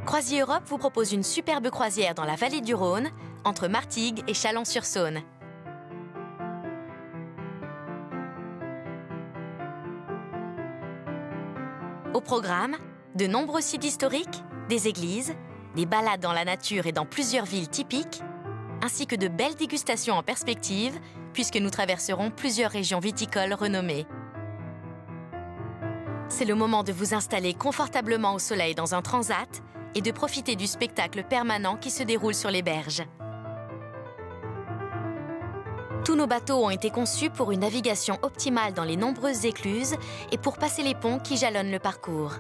CroisiEurope vous propose une superbe croisière dans la vallée du Rhône, entre Martigues et Chalon-sur-Saône. Au programme, de nombreux sites historiques, des églises, des balades dans la nature et dans plusieurs villes typiques, ainsi que de belles dégustations en perspective, puisque nous traverserons plusieurs régions viticoles renommées. C'est le moment de vous installer confortablement au soleil dans un transat et de profiter du spectacle permanent qui se déroule sur les berges. Tous nos bateaux ont été conçus pour une navigation optimale dans les nombreuses écluses et pour passer les ponts qui jalonnent le parcours.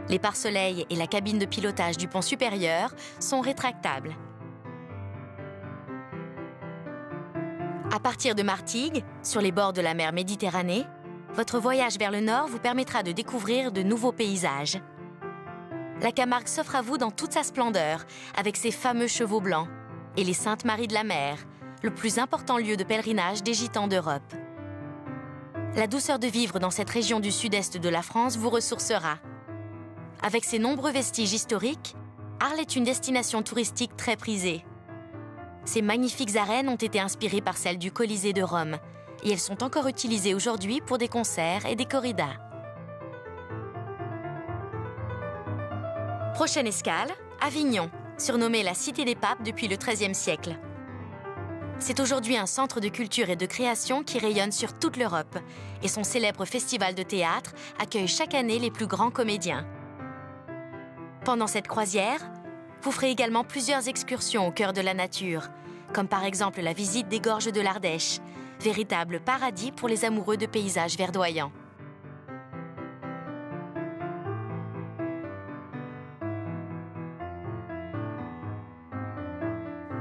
Les pare-soleils et la cabine de pilotage du pont supérieur sont rétractables. À partir de Martigues, sur les bords de la mer Méditerranée, votre voyage vers le nord vous permettra de découvrir de nouveaux paysages. La Camargue s'offre à vous dans toute sa splendeur, avec ses fameux chevaux blancs, et les Saintes Maries de la Mer, le plus important lieu de pèlerinage des Gitans d'Europe. La douceur de vivre dans cette région du sud-est de la France vous ressourcera. Avec ses nombreux vestiges historiques, Arles est une destination touristique très prisée. Ces magnifiques arènes ont été inspirées par celles du Colisée de Rome, et elles sont encore utilisées aujourd'hui pour des concerts et des corridas. Prochaine escale, Avignon, surnommée la Cité des Papes depuis le XIIIe siècle. C'est aujourd'hui un centre de culture et de création qui rayonne sur toute l'Europe, et son célèbre festival de théâtre accueille chaque année les plus grands comédiens. Pendant cette croisière, vous ferez également plusieurs excursions au cœur de la nature, comme par exemple la visite des gorges de l'Ardèche, véritable paradis pour les amoureux de paysages verdoyants.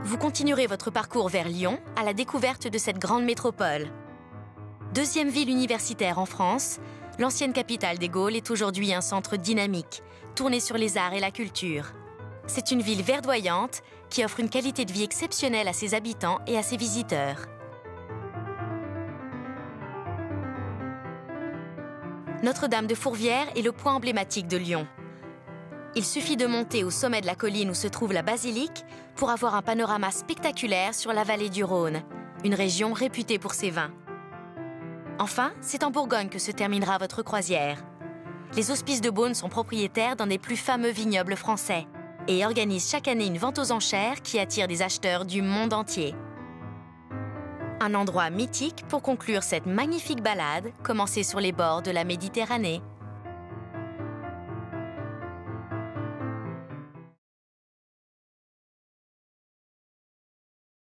Vous continuerez votre parcours vers Lyon à la découverte de cette grande métropole. Deuxième ville universitaire en France, l'ancienne capitale des Gaules est aujourd'hui un centre dynamique, tourné sur les arts et la culture. C'est une ville verdoyante qui offre une qualité de vie exceptionnelle à ses habitants et à ses visiteurs. Notre-Dame de Fourvière est le point emblématique de Lyon. Il suffit de monter au sommet de la colline où se trouve la basilique pour avoir un panorama spectaculaire sur la vallée du Rhône, une région réputée pour ses vins. Enfin, c'est en Bourgogne que se terminera votre croisière. Les Hospices de Beaune sont propriétaires d'un des plus fameux vignobles français et organisent chaque année une vente aux enchères qui attire des acheteurs du monde entier. Un endroit mythique pour conclure cette magnifique balade commencée sur les bords de la Méditerranée.